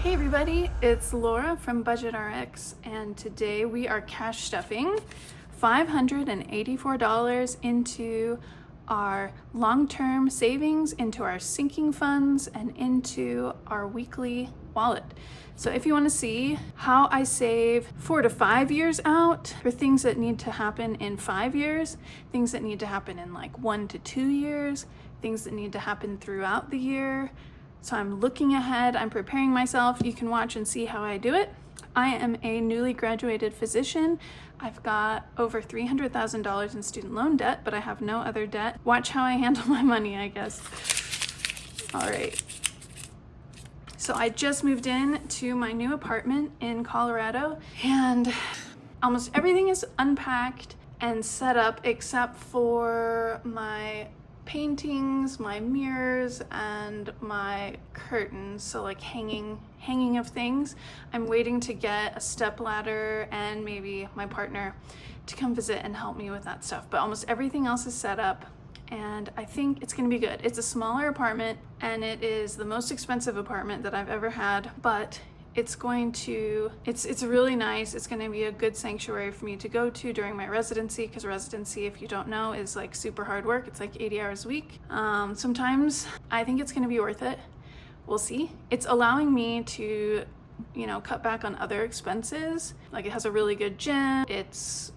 Hey everybody, it's Laura from Budget RX, and today we are cash stuffing $584 into our long-term savings, into our sinking funds, and into our weekly wallet. So if you want to see how I save 4 to 5 years out for things that need to happen in 5 years, things that need to happen in like 1 to 2 years, things that need to happen throughout the year. So I'm looking ahead, I'm preparing myself. You can watch and see how I do it. I am a newly graduated physician. I've got over $300,000 in student loan debt, but I have no other debt. Watch how I handle my money, I guess. All right. So I just moved in to my new apartment in Colorado, and almost everything is unpacked and set up except for my paintings, my mirrors, and my curtains, so like hanging of things. I'm waiting to get a step ladder and maybe my partner to come visit and help me with that stuff, but almost everything else is set up and I think it's gonna be good. It's a smaller apartment and it is the most expensive apartment that I've ever had, but it's really nice. It's going to be a good sanctuary for me to go to during my residency, because residency, if you don't know, is like super hard work. It's like 80 hours a week. Sometimes I think it's going to be worth it. We'll see. It's allowing me to, cut back on other expenses. Like it has a really good gym. It's,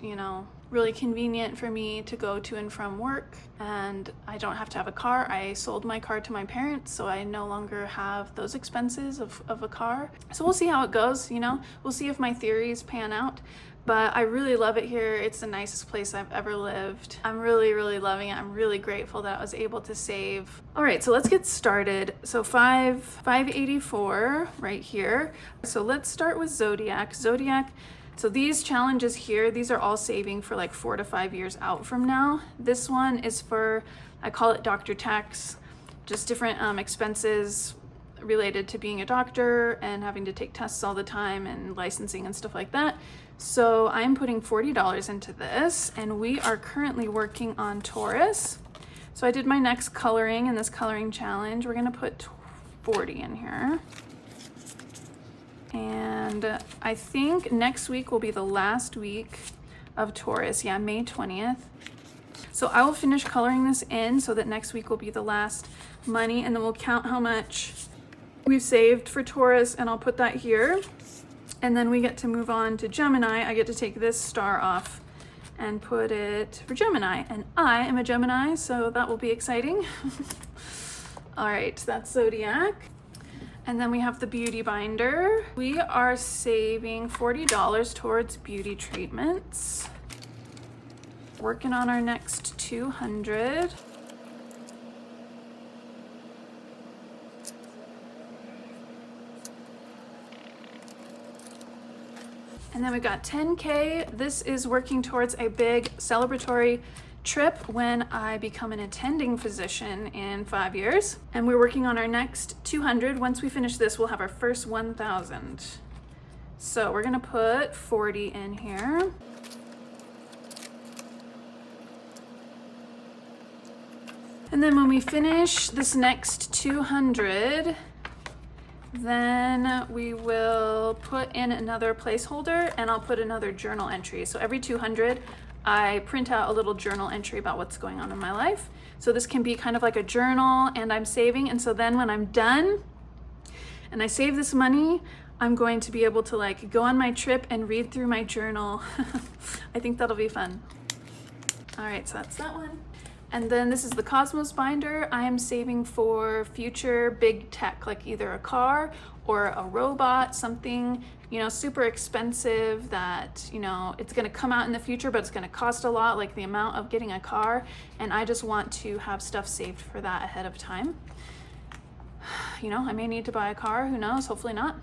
really convenient for me to go to and from work, and I don't have to have a car. I sold my car to my parents, so I no longer have those expenses of a car. So we'll see how it goes, we'll see if my theories pan out, but I really love it here. It's the nicest place I've ever lived. I'm really, really loving it. I'm really grateful that I was able to save. All right, so let's get started. So 584 right here. So let's start with Zodiac. So these challenges here, these are all saving for like 4 to 5 years out from now. This one is for, I call it doctor tax, just different expenses related to being a doctor and having to take tests all the time and licensing and stuff like that. So I'm putting $40 into this, and we are currently working on Taurus. So I did my next coloring in this coloring challenge. We're gonna put 40 in here. And I think next week will be the last week of Taurus. Yeah, May 20th. So I will finish coloring this in so that next week will be the last money, and then we'll count how much we've saved for Taurus, and I'll put that here. And then we get to move on to Gemini. I get to take this star off and put it for Gemini, and I am a Gemini, so that will be exciting. All right, that's Zodiac. And then we have the beauty binder. We are saving $40 towards beauty treatments. Working on our next 200. And then we've got 10K. This is working towards a big celebratory trip when I become an attending physician in 5 years. And we're working on our next 200. Once we finish this, we'll have our first 1,000. So we're gonna put 40 in here. And then when we finish this next 200, then we will put in another placeholder, and I'll put another journal entry. So every 200, I print out a little journal entry about what's going on in my life. So this can be kind of like a journal, and I'm saving. And so then when I'm done and I save this money, I'm going to be able to like go on my trip and read through my journal. I think that'll be fun. All right, so that's that one. And then this is the Cosmos binder. I am saving for future big tech, like either a car or a robot, something, super expensive that, it's gonna come out in the future, but it's gonna cost a lot, like the amount of getting a car. And I just want to have stuff saved for that ahead of time. I may need to buy a car, who knows, hopefully not.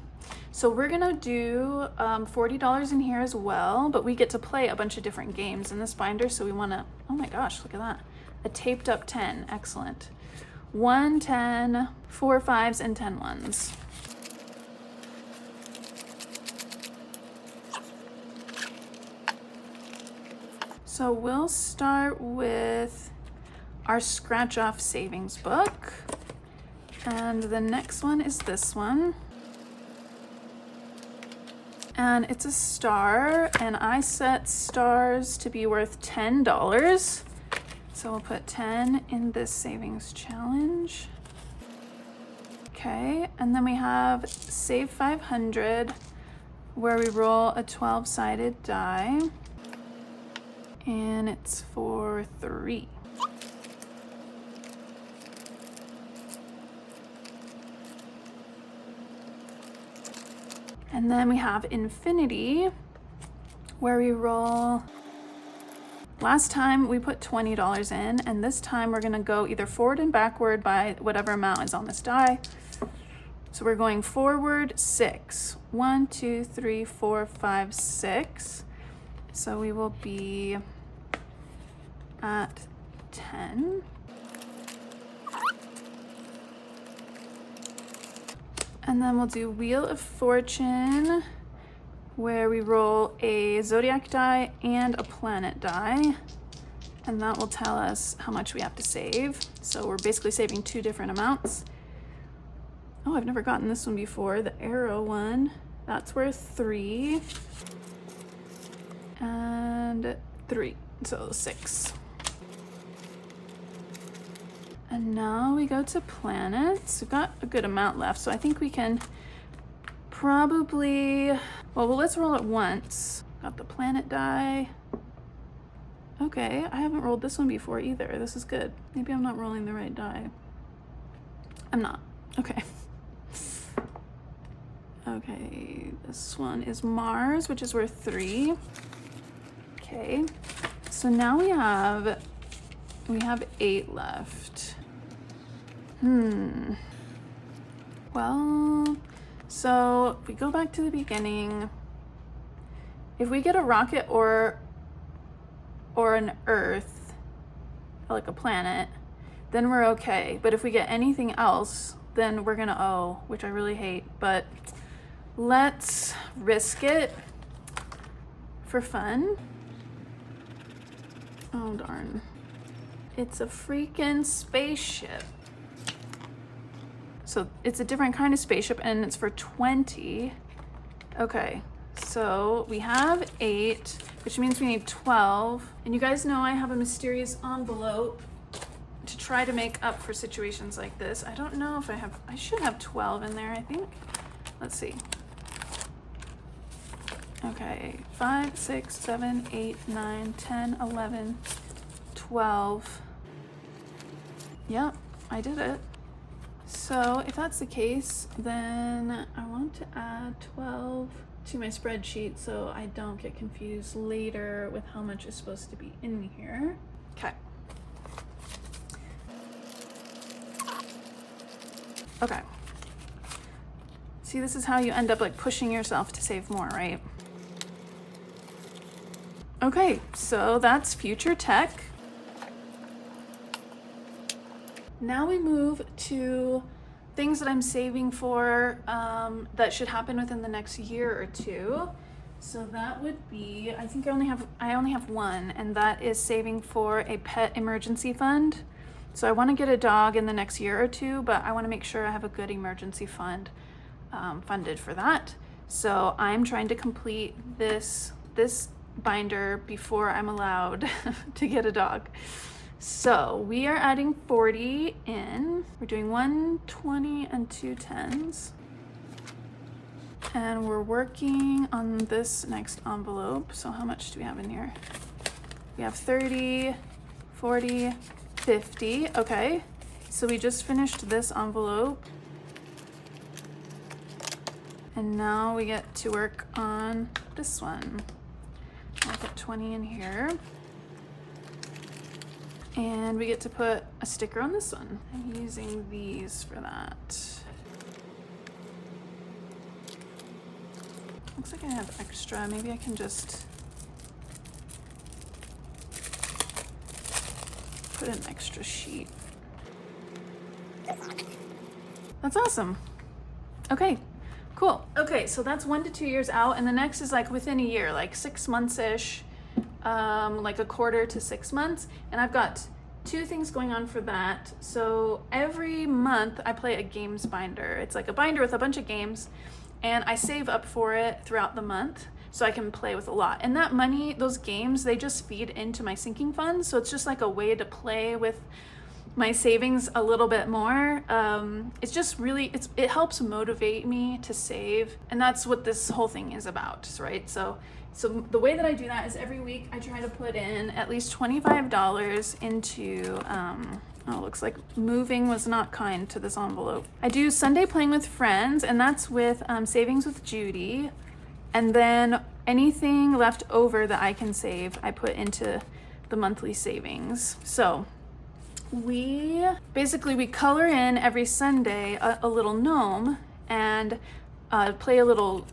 So we're gonna do $40 in here as well, but we get to play a bunch of different games in this binder. So we wanna, oh my gosh, look at that. A taped up 10, excellent. 1, 10, 4 5s, and 10 1s. So we'll start with our scratch off savings book. And the next one is this one. and it's a star, and I set stars to be worth $10. So we'll put 10 in this savings challenge. Okay, and then we have save 500, where we roll a 12-sided die, and it's for 3. And then we have infinity, where we roll. Last time we put $20 in, and this time we're gonna go either forward and backward by whatever amount is on this die. So we're going forward 6. 1, 2, 3, 4, 5, 6. So we will be at 10. And then we'll do Wheel of Fortune, where we roll a Zodiac die and a planet die. And that will tell us how much we have to save. So we're basically saving 2 different amounts. Oh, I've never gotten this one before. The arrow one, that's worth 3. And 3, so 6. And now we go to planets. We've got a good amount left, so I think we can probably, well, let's roll it once. Got the planet die. Okay, I haven't rolled this one before either. This is good. Maybe I'm not rolling the right die. I'm not. Okay. Okay, this one is Mars, which is worth 3. Okay, so now we have 8 left. Well, so if we go back to the beginning, if we get a rocket or an Earth, like a planet, then we're okay. But if we get anything else, then we're gonna owe, which I really hate. But let's risk it for fun. Oh, darn. It's a freaking spaceship. So it's a different kind of spaceship, and it's for 20. Okay, so we have 8, which means we need 12. And you guys know I have a mysterious envelope to try to make up for situations like this. I don't know if I should have 12 in there, I think. Let's see. Okay, 5, 6, 7, 8, 9, 10, 11, 12. Yep, I did it. So if that's the case, then I want to add 12 to my spreadsheet so I don't get confused later with how much is supposed to be in here. Okay. Okay. See, this is how you end up like pushing yourself to save more, right? Okay, so that's future tech. Now we move to things that I'm saving for that should happen within the next year or 2. So that would be, I think I only have one, and that is saving for a pet emergency fund. So I want to get a dog in the next year or 2, but I want to make sure I have a good emergency fund funded for that. So I'm trying to complete this binder before I'm allowed to get a dog. So we are adding 40 in. We're doing 1 20 and 2 10s. And we're working on this next envelope. So how much do we have in here? We have 30, 40, 50. Okay. So we just finished this envelope. And now we get to work on this one. I'll put 20 in here. And we get to put a sticker on this one. I'm using these for that. Looks like I have extra. Maybe I can just put an extra sheet. That's awesome. Okay, cool. Okay, so that's 1 to 2 years out, and the next is like within a year, like 6 months-ish. Like a quarter to 6 months, and I've got 2 things going on for that. So every month I play a games binder. It's like a binder with a bunch of games, and I save up for it throughout the month so I can play with a lot. And that money, those games, they just feed into my sinking funds. So it's just like a way to play with my savings a little bit more. It's just really, it helps motivate me to save. And that's what this whole thing is about, right? So the way that I do that is every week I try to put in at least $25 into, oh, looks like moving was not kind to this envelope. I do Sunday playing with friends, and that's with savings with Judy. And then anything left over that I can save, I put into the monthly savings. So we color in every Sunday a little gnome and play a little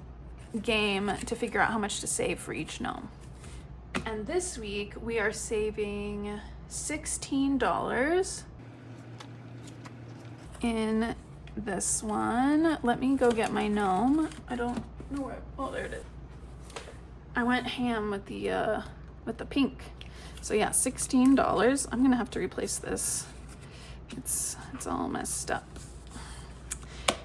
game to figure out how much to save for each gnome. And this week we are saving $16 in this one. Let me go get my gnome. I don't know where, oh, there it is. I went ham with the pink. So yeah, $16. I'm gonna have to replace this. It's all messed up.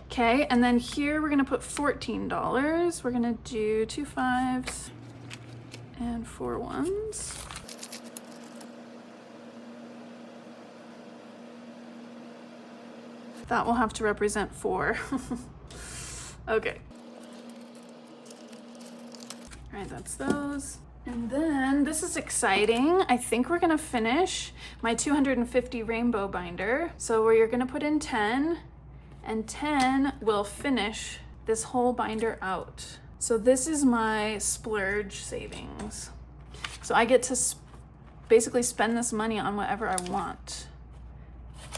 Okay, and then here we're gonna put $14. We're gonna do 2 5s and 4 1s. That will have to represent 4. Okay. All right, that's those. And then this is exciting. I think we're gonna finish my 250 rainbow binder. So where you're gonna put in 10, and 10 will finish this whole binder out. So this is my splurge savings. So I get to basically spend this money on whatever I want.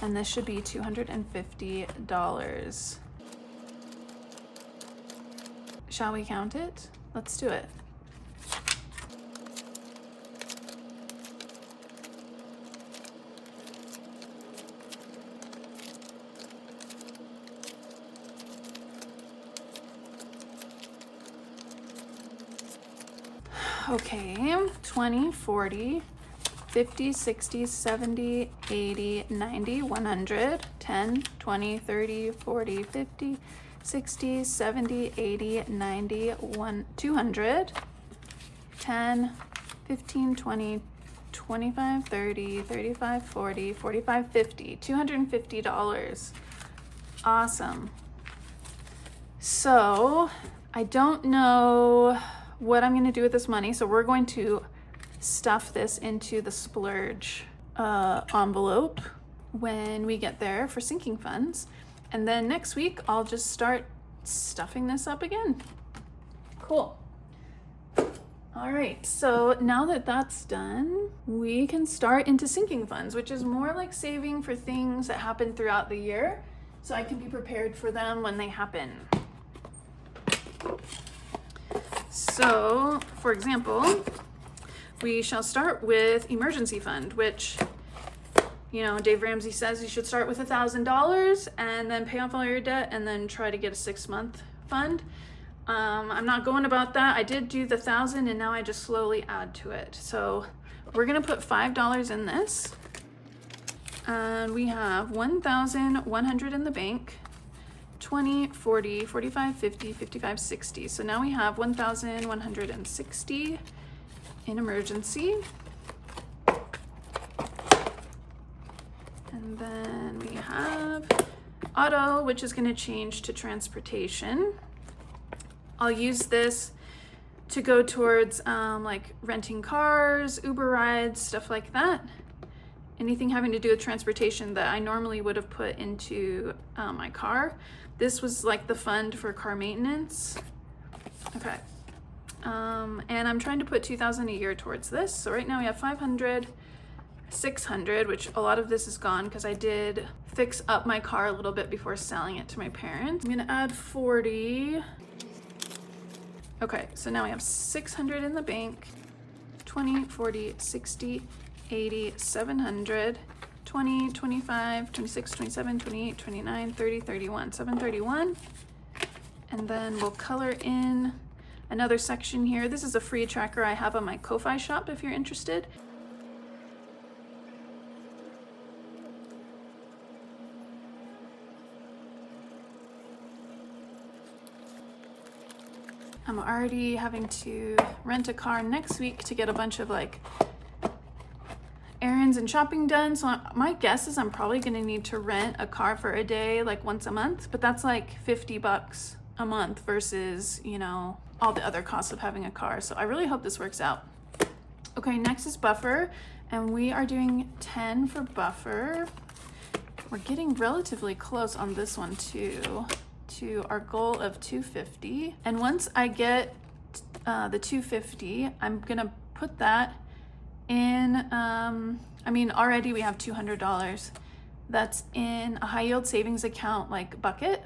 And this should be $250. Shall we count it? Let's do it. Okay, 20, 40, 50, 60, 70, 80, 90, 100, 10, 20, 30, 40, 50, 60, 70, 80, 90, 200, 10, 15, 20, 25, 30, 35, 40, 45, 50, $250. Awesome. So I don't know what I'm gonna do with this money. So we're going to stuff this into the splurge envelope when we get there for sinking funds. And then next week, I'll just start stuffing this up again. Cool. All right, so now that that's done, we can start into sinking funds, which is more like saving for things that happen throughout the year, so I can be prepared for them when they happen. So, for example, we shall start with emergency fund, which, you know, Dave Ramsey says you should start with $1,000 and then pay off all your debt and then try to get a 6-month fund. I'm not going about that. I did do the 1,000 and now I just slowly add to it. So we're gonna put $5 in this. And we have 1,100 in the bank. 20, 40, 45, 50, 55, 60. So now we have 1,160 in emergency. And then we have auto, which is going to change to transportation. I'll use this to go towards like renting cars, Uber rides, stuff like that. Anything having to do with transportation that I normally would have put into my car. This was like the fund for car maintenance. Okay. And I'm trying to put $2,000 a year towards this. So right now we have 500, 600, which a lot of this is gone because I did fix up my car a little bit before selling it to my parents. I'm gonna add 40. Okay, so now we have 600 in the bank, 20, 40, 60, 80, 700, 20, 25, 26, 27, 28, 29, 30, 31, 731. And then we'll color in another section here. This is a free tracker I have on my Kofi shop if you're interested. I'm already having to rent a car next week to get a bunch of like errands and shopping done. So my guess is I'm probably gonna need to rent a car for a day, like once a month, but that's like $50 a month versus, you know, all the other costs of having a car. So I really hope this works out. Okay, next is buffer, and we are doing 10 for buffer. We're getting relatively close on this one too, to our goal of 250. And once I get the 250, I'm gonna put that in, I mean, already we have $200. That's in a high yield savings account like bucket.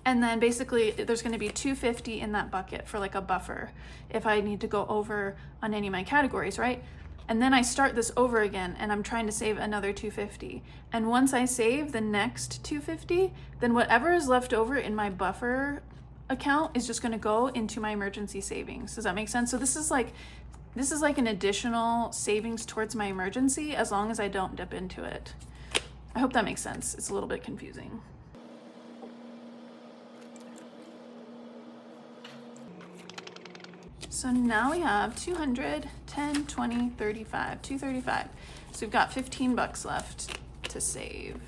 And then basically there's gonna be 250 in that bucket for like a buffer if I need to go over on any of my categories, right? And then I start this over again and I'm trying to save another 250. And once I save the next 250, then whatever is left over in my buffer account is just gonna go into my emergency savings. Does that make sense? So this is like an additional savings towards my emergency as long as I don't dip into it. I hope that makes sense. It's a little bit confusing. So now we have 200, 10, 20, 35, 235. So we've got $15 left to save.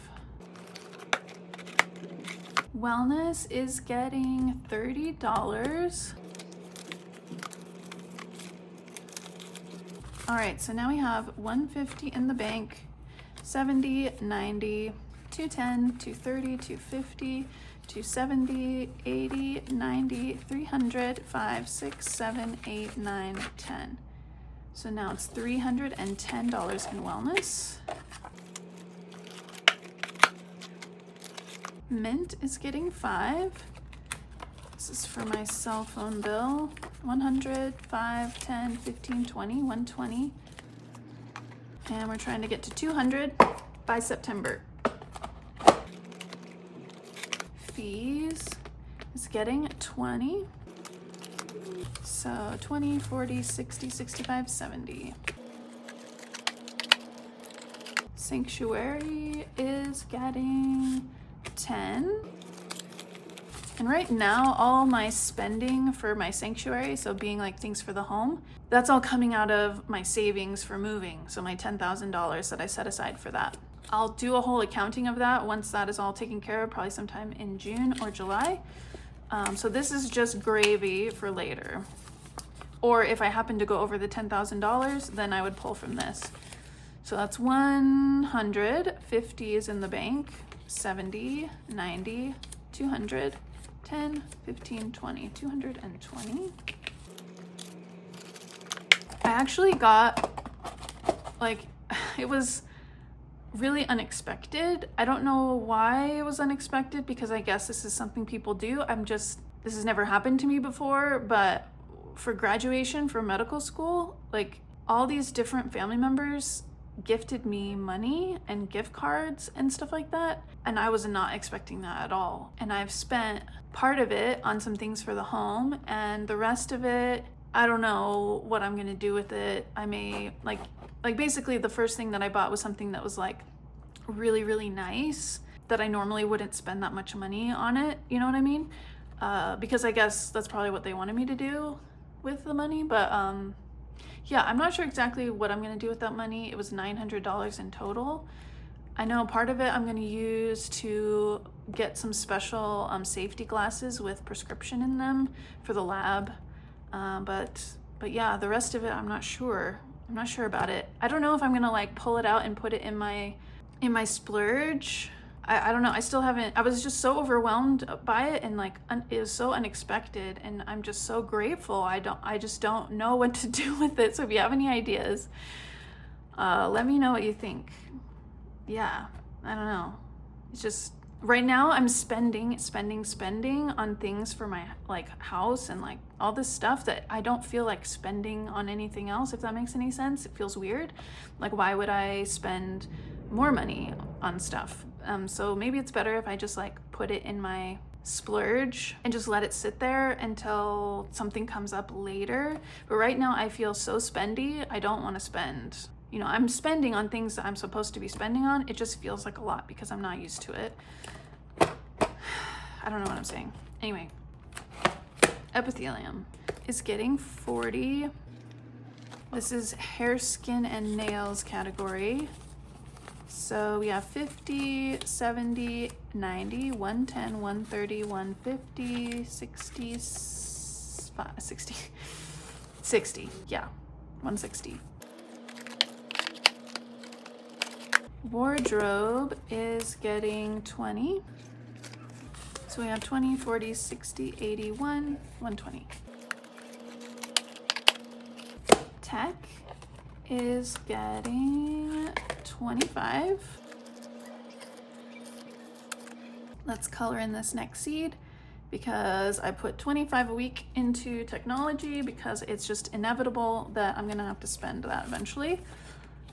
Wellness is getting $30. All right, so now we have 150 in the bank, 70, 90, 210, 230, 250, 270, 80, 90, 300, 5, 6, 7, 8, 9, 10. So now it's $310 in wellness. Mint is getting 5. This is for my cell phone bill. 100, 5, 10, 15, 20, 120. And we're trying to get to 200 by September. Fees is getting 20. So 20, 40, 60, 65, 70. Sanctuary is getting 10. And right now, all my spending for my sanctuary, so being like things for the home, that's all coming out of my savings for moving. So my $10,000 that I set aside for that. I'll do a whole accounting of that once that is all taken care of, probably sometime in June or July. So this is just gravy for later. Or if I happen to go over the $10,000, then I would pull from this. So that's 100, 50 is in the bank, 70, 90, 200, 10, 15, 20, 220. I actually got, like, it was really unexpected. I don't know why it was unexpected, because I guess this is something people do. This has never happened to me before, but for graduation for medical school, like all these different family members gifted me money and gift cards and stuff like that. And I was not expecting that at all. And I've spent part of it on some things for the home, and the rest of it, I don't know what I'm gonna do with it. I may like basically the first thing that I bought was something that was like really, really nice that I normally wouldn't spend that much money on it. You know what I mean? Because I guess that's probably what they wanted me to do with the money. But yeah, I'm not sure exactly what I'm gonna do with that money. It was $900 in total. I know part of it I'm gonna use to get some special safety glasses with prescription in them for the lab. But yeah, the rest of it, I'm not sure. I'm not sure about it. I don't know if I'm gonna like pull it out and put it in my splurge. I don't know. I still haven't. I was just so overwhelmed by it, and like it was so unexpected, and I'm just so grateful. I just don't know what to do with it. So if you have any ideas, let me know what you think. Yeah, I don't know. It's just right now I'm spending on things for my like house and like all this stuff that I don't feel like spending on anything else, if that makes any sense. It feels weird. Like, why would I spend more money on stuff? So maybe it's better if I just like put it in my splurge and just let it sit there until something comes up later. But right now I feel so spendy. I don't want to spend. You know, I'm spending on things that I'm supposed to be spending on. It just feels like a lot because I'm not used to it. I don't know what I'm saying. Anyway, Epithelium is getting 40. This is hair, skin, and nails category. So we have 50, 70, 90, 110, 130, 150, 60, 60. Yeah, 160. Wardrobe is getting 20. So we have 20, 40, 60, 81, 120. Tech is getting 25. Let's color in this next seed because I put 25 a week into technology because it's just inevitable that I'm gonna have to spend that eventually.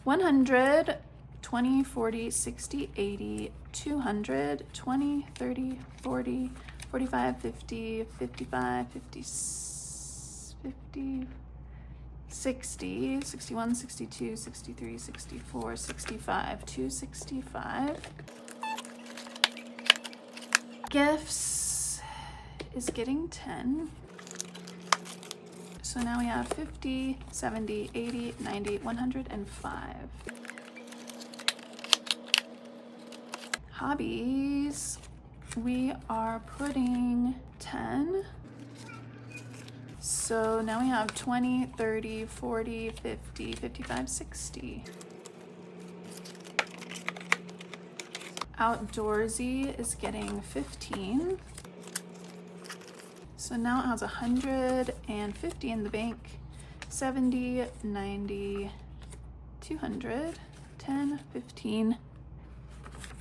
100, 20, 40, 60, 80, 200, 20, 30, 40, 45, 50, 55, 50, 50, 60, 61, 62, 63, 64, 65, 265. Gifts is getting 10. So now we have 50, 70, 80, 90, 105. Hobbies, we are putting 10. So now we have 20, 30, 40, 50, 55, 60. Outdoorsy is getting 15. So now it has 150 in the bank. 70, 90, 200, 10, 15,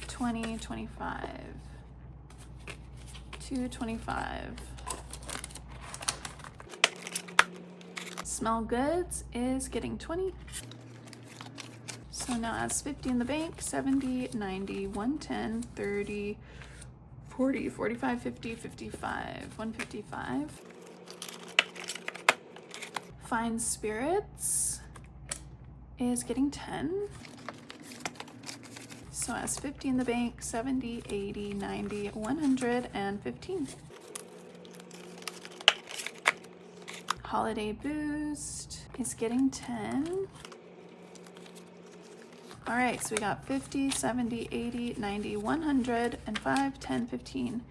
20, 25, 225. Smell goods is getting 20. So now it has 50 in the bank, 70, 90, 110, 30, 40, 45, 50, 55, 155. Fine spirits is getting 10. So it has 50 in the bank, 70, 80, 90, 115. Holiday Boost is getting 10. All right, so we got 50, 70, 80, 90, 100, and 5, 10, 15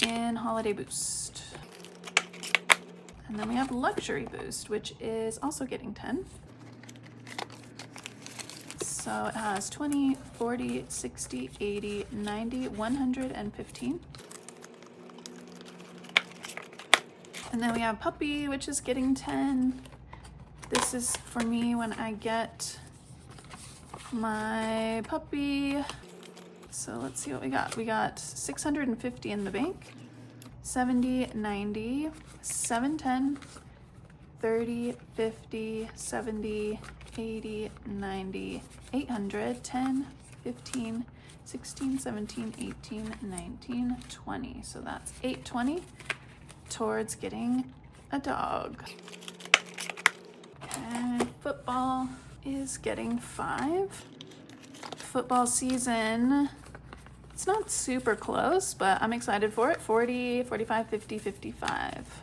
in Holiday Boost. And then we have Luxury Boost, which is also getting 10. So it has 20, 40, 60, 80, 90, 115. And then we have Puppy, which is getting 10. This is for me when I get my puppy. So let's see what we got. We got 650 in the bank, 70, 90, 710, 30, 50, 70, 80, 90, 800, 10, 15, 16, 17, 18, 19, 20. So that's 820 towards getting a dog. Okay, football is getting 5. Football season, it's not super close, but I'm excited for it. 40, 45, 50, 55.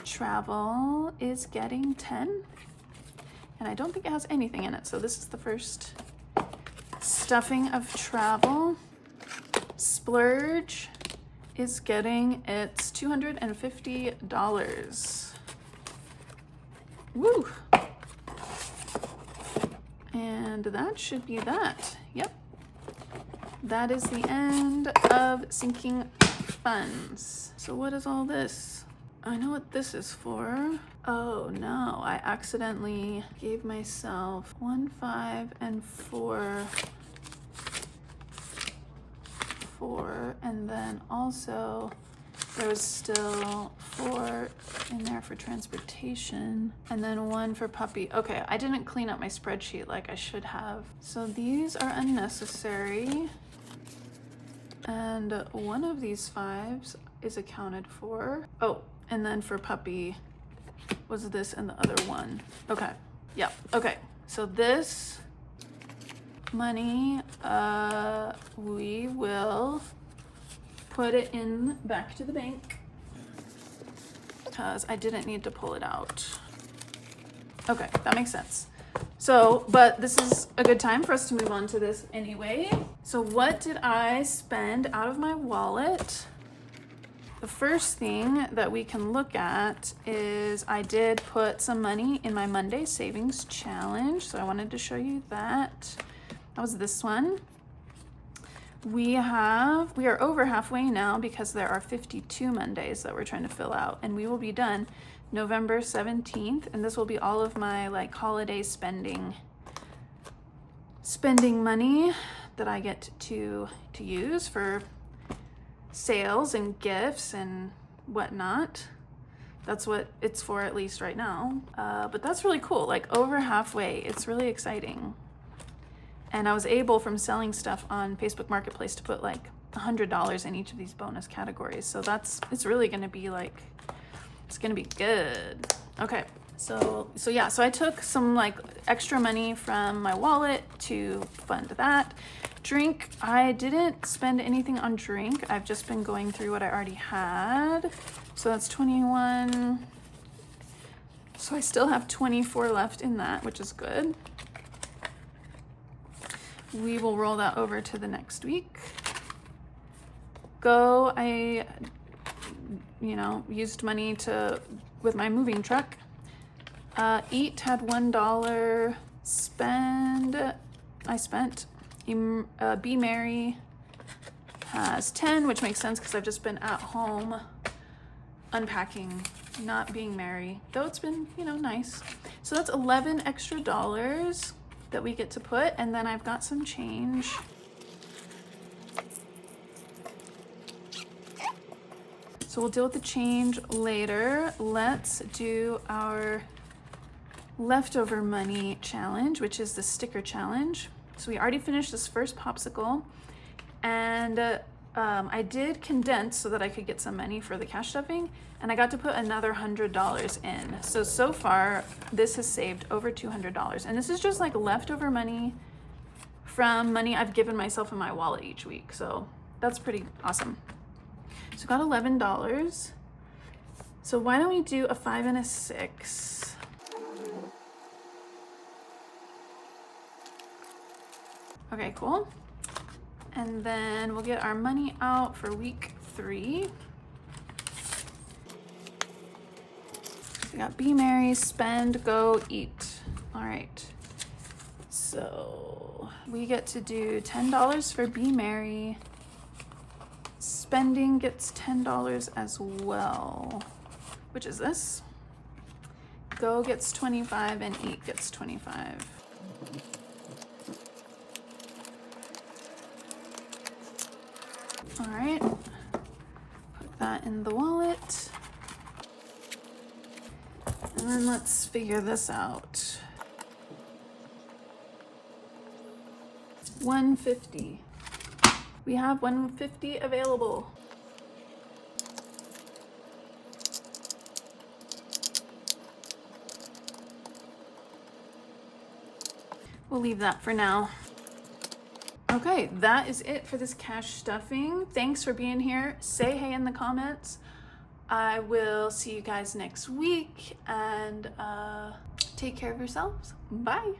Travel is getting 10. And I don't think it has anything in it, so this is the first stuffing of travel. Splurge is getting its $250. Woo! And that should be that. Yep. That is the end of sinking funds. So what is all this? I know what this is for. Oh no, I accidentally gave myself 1, 5, and 4, and then also there was still 4 in there for transportation, and then 1 for puppy. Okay, I didn't clean up my spreadsheet like I should have. So these are unnecessary. And one of these 5s is accounted for. Oh, and then for puppy was this and the other one. Okay, yeah, okay. So this money, we will put it in back to the bank because I didn't need to pull it out. Okay, that makes sense. So, but this is a good time for us to move on to this anyway. So what did I spend out of my wallet? The first thing that we can look at is I did put some money in my Monday savings challenge. So I wanted to show you that. That was this one. We are over halfway now because there are 52 Mondays that we're trying to fill out, and we will be done November 17th, and this will be all of my like holiday spending money that I get to use for sales and gifts and whatnot. That's what it's for, at least right now. But that's really cool, like over halfway. It's really exciting. And I was able, from selling stuff on Facebook Marketplace, to put like $100 in each of these bonus categories. So it's really gonna be like, it's gonna be good. Okay, so I took some like extra money from my wallet to fund that. Drink, I didn't spend anything on drink. I've just been going through what I already had. So that's 21. So I still have 24 left in that, which is good. We will roll that over to the next week. I used money with my moving truck. Eat had $1 spend. I spent. Be Merry has 10, which makes sense because I've just been at home unpacking, not being merry, though it's been, nice. So that's 11 extra dollars that we get to put, and then I've got some change. So we'll deal with the change later. Let's do our leftover money challenge, which is the sticker challenge. So we already finished this first popsicle, and I did condense so that I could get some money for the cash stuffing, and I got to put another $100 in. So far, this has saved over $200, and this is just like leftover money from money I've given myself in my wallet each week. So that's pretty awesome. So got $11. So why don't we do a 5 and a 6? Okay, cool. And then we'll get our money out for week 3. We got Be Merry, Spend, Go, Eat. All right. So we get to do $10 for Be Merry. Spending gets $10 as well, which is this. Go gets 25 and Eat gets 25. All right, put that in the wallet. And then let's figure this out. $150. We have $150 available. We'll leave that for now. Okay, that is it for this cash stuffing. Thanks for being here. Say hey in the comments. I will see you guys next week, and take care of yourselves. Bye.